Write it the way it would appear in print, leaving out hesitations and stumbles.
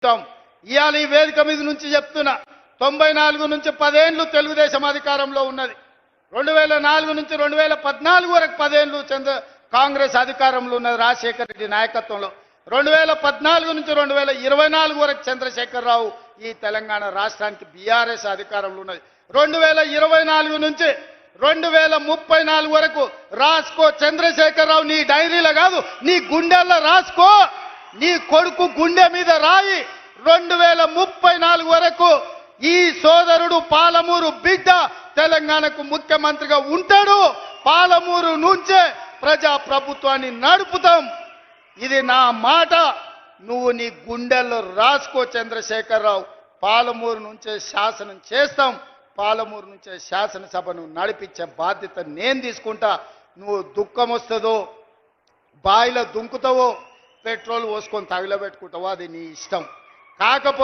ఇస్తాం. ఇవాళ ఈ వేదిక మీద నుంచి చెప్తున్నా, 94 నుంచి 10 ఏళ్ళు తెలుగుదేశం అధికారంలో ఉన్నది. 2004 నుంచి 2014 వరకు 10 ఏళ్ళు కాంగ్రెస్ అధికారంలో ఉన్నది రాజశేఖర రెడ్డి నాయకత్వంలో. 2014 నుంచి 2024 వరకు చంద్రశేఖరరావు ఈ తెలంగాణ రాష్ట్రానికి బీఆర్ఎస్ అధికారంలో ఉన్నది. 2024 నుంచి 2034 వరకు రాసుకో చంద్రశేఖరరావు, నీ డైరీలో కాదు నీ గుండెల్లో రాసుకో, నీ కొడుకు గుండె మీద రాయి. 2034 వరకు ఈ సోదరుడు పాలమూరు బిడ్డ తెలంగాణకు ముఖ్యమంత్రిగా ఉంటాడు. పాలమూరు నుంచే ప్రజా ప్రభుత్వాన్ని నడుపుతాం. ఇది నా మాట, నువ్వు నీ గుండెల్లో రాసుకో చంద్రశేఖరరావు. పాలమూరు నుంచే శాసనం చేస్తాం, పాలమూరు నుంచే శాసనసభను నడిపించే బాధ్యత నేను తీసుకుంటా. నువ్వు దుఃఖం వస్తుందో, బాయిలో దుంకుతావో, పెట్రోల్ పోసుకొని తగిలబెట్టుకుంటావో అది నీ ఇష్టం. కాకపోతే